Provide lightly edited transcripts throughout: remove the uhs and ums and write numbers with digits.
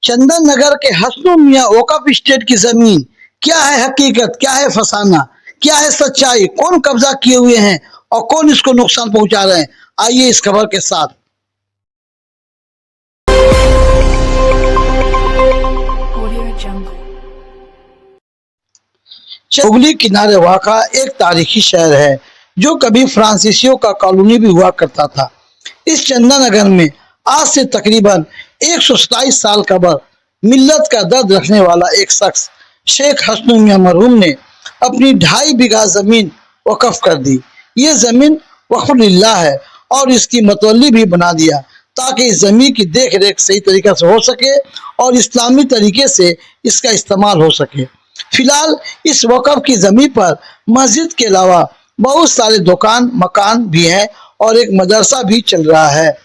चंदन नगर के हसनू मियां वक्फ स्टेट की जमीन, क्या है हकीकत, क्या है फसाना, क्या है सच्चाई, कौन कब्जा किए हुए हैं और कौन इसको नुकसान पहुंचा रहे हैं, आइए इस खबर के साथ। हुगली किनारे वाक़ा एक तारीखी शहर है जो कभी फ्रांसीसियों का कॉलोनी भी हुआ करता था। इस चंदन नगर में आज से तकरीबन 127 साल कबल मिल्लत का दर्द रखने वाला एक शख्स शेख हसनू मियां मरहूम ने अपनी 2.5 बीघा जमीन वक्फ कर दी। ये जमीन वक्फ-उल्लाह है और इसकी मतवल्ली भी बना दिया ताकि इस जमीन की देख रेख सही तरीके से हो सके और इस्लामी तरीके से इसका इस्तेमाल हो सके। फिलहाल इस वक्फ की जमीन पर मस्जिद के अलावा बहुत सारे दुकान मकान भी हैं और एक मदरसा भी चल रहा है,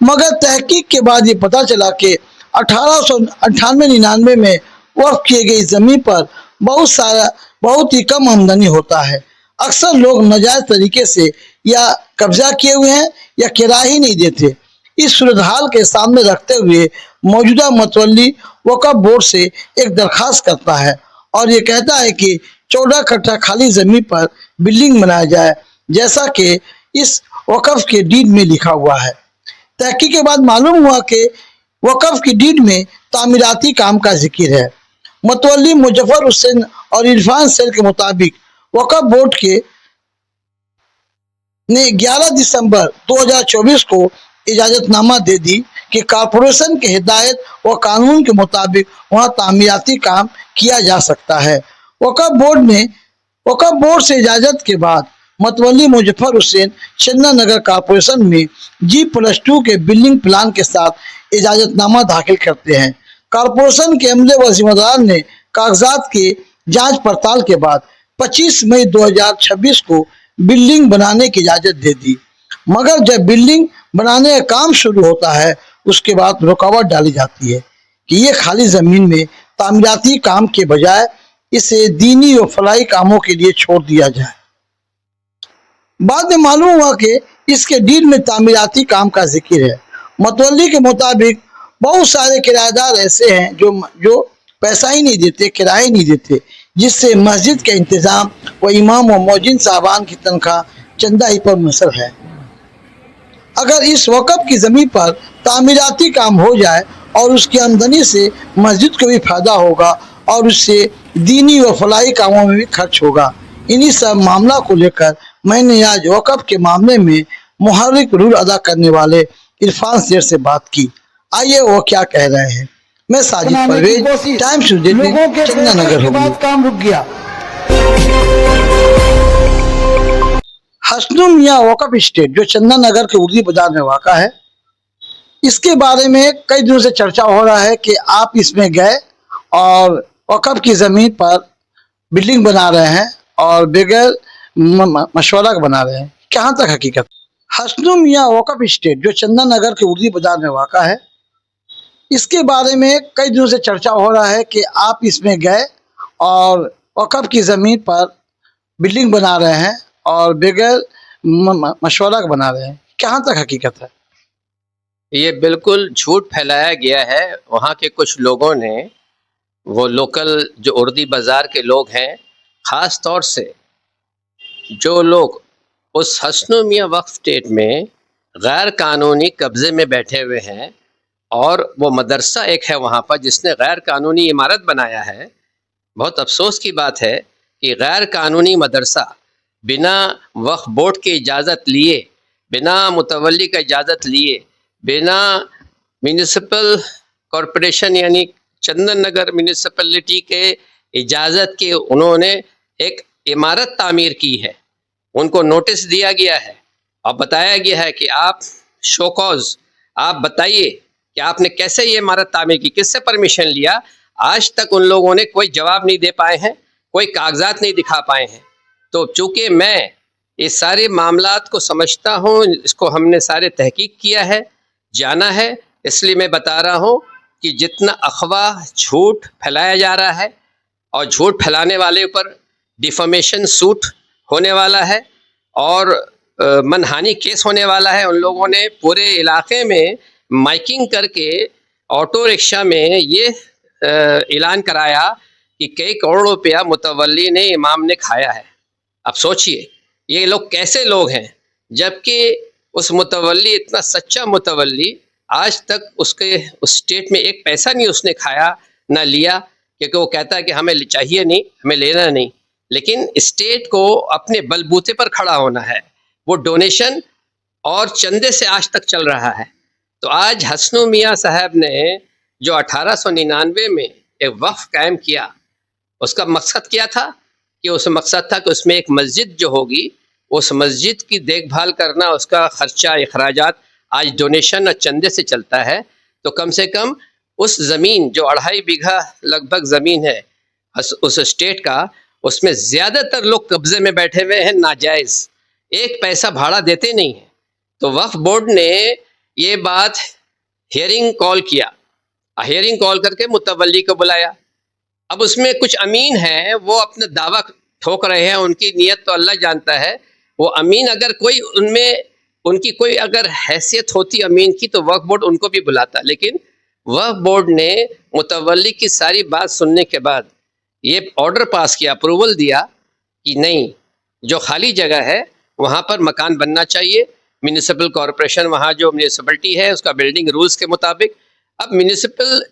मगर तहकीक के बाद ये पता चला कि 1898-99 में वक्फ किए गई जमीन पर बहुत ही कम आमदनी होता है। अक्सर लोग नाजायज तरीके से या कब्जा किए हुए हैं या किराया ही नहीं देते। इस सूरत हाल के सामने रखते हुए मौजूदा मतवल्ली वक्फ बोर्ड से एक दरखास्त करता है और ये कहता है कि 14 कट्ठा खाली जमीन पर बिल्डिंग बनाया जाए, जैसा कि इस वक्फ के डीड में लिखा हुआ है। तहकीक के बाद मालूम हुआ कि वक्फ की डीड में तामीराती काम का जिक्र है। मतवल्ली मुजफ्फर हुसैन और इरफान सैल के मुताबिक वक्फ बोर्ड के ने 11 दिसंबर 2024 को इजाजतनामा दे दी कि कॉरपोरेशन के हिदायत व कानून के मुताबिक वहां तामीराती काम किया जा सकता है। वक्फ बोर्ड से इजाजत के बाद मतवल्ली मुजफ्फर हुसैन चंदन नगर कॉरपोरेशन में G+2 के बिल्डिंग प्लान के साथ इजाजतनामा दाखिल करते हैं। कॉरपोरेशन के अमले व जिम्मेदार ने कागजात के जांच पड़ताल के बाद 25 मई 2026 को बिल्डिंग बनाने की इजाजत दे दी, मगर जब बिल्डिंग बनाने का काम शुरू होता है उसके बाद रुकावट डाली जाती है कि ये खाली जमीन में तामीराती काम के बजाय इसे दीनी व फलाही कामों के लिए छोड़ दिया जाए। बाद में मालूम हुआ कि इसके डीड में तामीराती काम का जिक्र है। मतवल्ली के मुताबिक बहुत सारे किराएदार ऐसे हैं जो पैसा ही नहीं देते, किराया ही नहीं देते, जिससे मस्जिद के इंतजाम व इमाम व मौजिन साहबान की तनख्वाह चंदा ही पर मुनहसर है। अगर इस वक्फ की जमीन पर तामीराती काम हो जाए और उसकी आमदनी से मस्जिद को भी फायदा होगा और उससे दीनी व फलाही कामों में भी खर्च होगा। इन्हीं सब मामला को लेकर मैंने आज वक्फ के मामले में मुहर्रिक रूल अदा करने वाले इरफान शेर से बात की। आइए वो क्या कह रहे हैं। मैं साजिद परवेज, टाइम्स चंदन नगर हुगली। काम रुक गया। हसनू मियां वक्फ स्टेट जो चंदन नगर के उर्दी बाजार में वाक़ा है, इसके बारे में कई दिनों से चर्चा हो रहा है कि आप इसमें गए और वक्फ की ज़मीन पर बिल्डिंग बना रहे हैं और बगैर मशवरा बना रहे हैं, कहाँ तक हकीकत? हसनू मियां वक्फ स्टेट जो चंदन नगर के उर्दी बाजार में वाक़ा है, इसके बारे में कई दिनों से चर्चा हो रहा है कि आप इसमें गए और वक्फ की ज़मीन पर बिल्डिंग बना रहे हैं और बगैर मशवरा बना रहे हैं, कहाँ तक हकीकत है? ये बिल्कुल झूठ फैलाया गया है। वहाँ के कुछ लोगों ने, वो लोकल जो उर्दी बाज़ार के लोग हैं, ख़ास तौर से जो लोग उस हसनू मियां वक्फ स्टेट में गैर कानूनी कब्ज़े में बैठे हुए हैं, और वो मदरसा एक है वहाँ पर जिसने गैर कानूनी इमारत बनाया है। बहुत अफसोस की बात है कि गैर कानूनी मदरसा बिना वक्फ बोर्ड की इजाज़त लिए, बिना मुतवल्ली का इजाज़त लिए, बिना म्यूनिसिपल कॉरपोरेशन यानी चंदन नगर म्यूनिसिपलिटी के इजाज़त के उन्होंने एक इमारत तामीर की है। उनको नोटिस दिया गया है और बताया गया है कि आप शोकॉज, आप बताइए कि आपने कैसे ये इमारत तामीर की, किससे परमिशन लिया। आज तक उन लोगों ने कोई जवाब नहीं दे पाए हैं, कोई कागजात नहीं दिखा पाए हैं। तो चूँकि मैं इस सारे मामलात को समझता हूँ, इसको हमने सारे तहकीक किया है, जाना है, इसलिए मैं बता रहा हूँ कि जितना अफवाह झूठ फैलाया जा रहा है और झूठ फैलाने वाले ऊपर डिफेमेशन सूट होने वाला है और मनहानि केस होने वाला है। उन लोगों ने पूरे इलाके में माइकिंग करके ऑटो रिक्शा में ये ऐलान कराया कि कई करोड़ रुपया मुतवल्ली ने इमाम ने खाया है। अब सोचिए ये लोग कैसे लोग हैं, जबकि उस मुतवल्ली इतना सच्चा मुतवल्ली आज तक उसके उस स्टेट में एक पैसा नहीं उसने खाया ना लिया, क्योंकि वो कहता है कि हमें चाहिए नहीं, हमें लेना नहीं। लेकिन स्टेट को अपने बलबूते पर खड़ा होना है, वो डोनेशन और चंदे से आज तक चल रहा है। तो आज हसनू मियाँ साहब ने जो 1899 में एक वक्फ कायम किया, उसका मकसद क्या था? कि उस मकसद था कि उसमें एक मस्जिद जो होगी, उस मस्जिद की देखभाल करना, उसका खर्चा अखराजात आज डोनेशन और चंदे से चलता है। तो कम से कम उस ज़मीन जो 2.5 बीघा लगभग ज़मीन है उस स्टेट का, उसमें ज़्यादातर लोग कब्ज़े में बैठे हुए हैं नाजायज़, एक पैसा भाड़ा देते नहीं हैं। तो वक्फ बोर्ड ने ये बात हियरिंग कॉल किया, हियरिंग कॉल करके मुतवल्ली को बुलाया। अब उसमें कुछ अमीन हैं, वो अपना दावा ठोक रहे हैं, उनकी नीयत तो अल्लाह जानता है। वो अमीन अगर कोई उनमें उनकी कोई अगर हैसियत होती अमीन की, तो वक्फ बोर्ड उनको भी बुलाता। लेकिन वक्फ बोर्ड ने मुतवल्ली की सारी बात सुनने के बाद ये ऑर्डर पास किया, अप्रूवल दिया कि नहीं, जो खाली जगह है वहाँ पर मकान बनना चाहिए। म्यूनिसिपल कॉरपोरेशन, वहाँ जो म्यूनिसिपलिटी है उसका बिल्डिंग रूल्स के मुताबिक, अब म्यूनिसिपल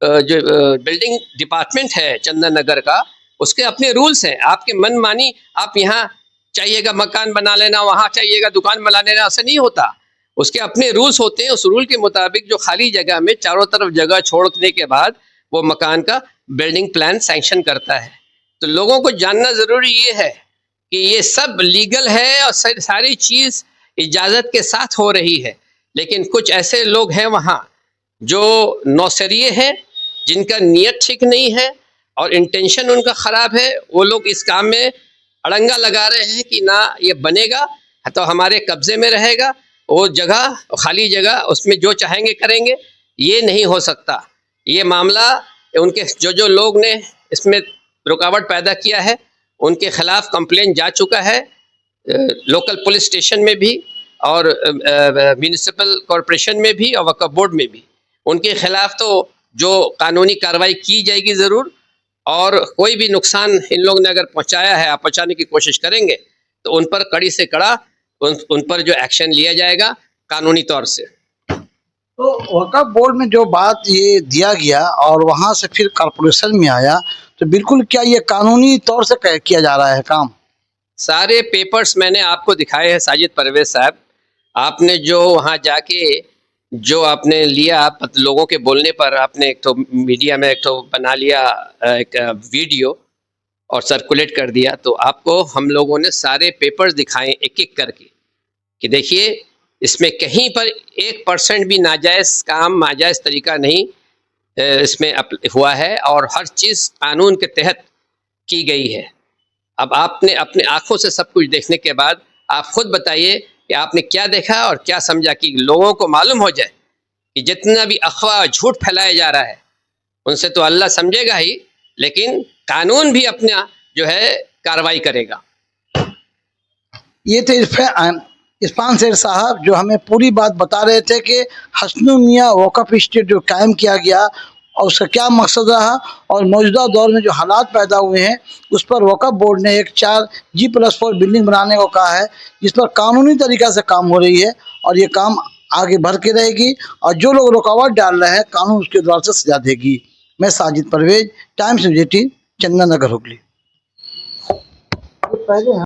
जो बिल्डिंग डिपार्टमेंट है चंदन नगर का, उसके अपने रूल्स हैं। आपके मन मानी आप यहाँ चाहिएगा मकान बना लेना, वहाँ चाहिएगा दुकान बना लेना, ऐसा नहीं होता। उसके अपने रूल्स होते हैं। उस रूल के मुताबिक जो खाली जगह में चारों तरफ जगह छोड़ने के बाद वो मकान का बिल्डिंग प्लान सैंक्शन करता है। तो लोगों को जानना ज़रूरी ये है कि ये सब लीगल है और सारी चीज़ इजाज़त के साथ हो रही है। लेकिन कुछ ऐसे लोग हैं वहाँ जो नौसरिये हैं, जिनका नीयत ठीक नहीं है और इंटेंशन उनका ख़राब है। वो लोग इस काम में अड़ंगा लगा रहे हैं कि ना ये बनेगा तो हमारे कब्ज़े में रहेगा, वो जगह खाली जगह उसमें जो चाहेंगे करेंगे। ये नहीं हो सकता। ये मामला उनके जो लोग ने इसमें रुकावट पैदा किया है, उनके ख़िलाफ़ कंप्लेंट जा चुका है लोकल पुलिस स्टेशन में भी और म्यूनिसिपल कॉरपोरेशन में भी और वक्फ बोर्ड में भी। उनके ख़िलाफ़ तो जो कानूनी कार्रवाई की जाएगी ज़रूर, और कोई भी नुकसान इन लोगों ने अगर पहुंचाया है, आप पहुंचाने की कोशिश करेंगे तो उन पर कड़ी से कड़ा उन पर जो एक्शन लिया जाएगा कानूनी तौर से। तो वक्फ बोर्ड में जो बात ये दिया गया और वहाँ से फिर कॉरपोरेशन में आया, तो बिल्कुल क्या ये कानूनी तौर से किया जा रहा है काम? सारे पेपर्स मैंने आपको दिखाए हैं साजिद परवेज साहब। आपने जो वहाँ जाके जो आपने लिया, आप लोगों के बोलने पर आपने एक तो मीडिया में एक तो बना लिया एक वीडियो और सर्कुलेट कर दिया, तो आपको हम लोगों ने सारे पेपर्स दिखाए एक एक करके कि देखिए इसमें कहीं पर 1% भी नाजायज़ काम, नाजायज़ तरीका नहीं इसमें हुआ है और हर चीज़ कानून के तहत की गई है। अब आपने अपने आँखों से सब कुछ देखने के बाद आप खुद बताइए कि आपने क्या देखा और क्या समझा, कि लोगों को मालूम हो जाए कि जितना भी अफवाह झूठ फैलाया जा रहा है उनसे तो अल्लाह समझेगा ही, लेकिन कानून भी अपना जो है कार्रवाई करेगा। ये थे इरफान शेर साहब जो हमें पूरी बात बता रहे थे कि हसनू मियाँ वक्फ स्टेट जो कायम किया गया और उसका क्या मकसद रहा और मौजूदा दौर में जो हालात पैदा हुए हैं उस पर वक्फ बोर्ड ने एक 4G+4 बिल्डिंग बनाने को कहा है, जिस पर कानूनी तरीक़ा से काम हो रही है और ये काम आगे बढ़ के रहेगी और जो लोग रुकावट डाल रहे हैं कानून उसके द्वार से सजा देगी। मैं Sajid Parvez, Times of India, Chandannagar, Hooghly.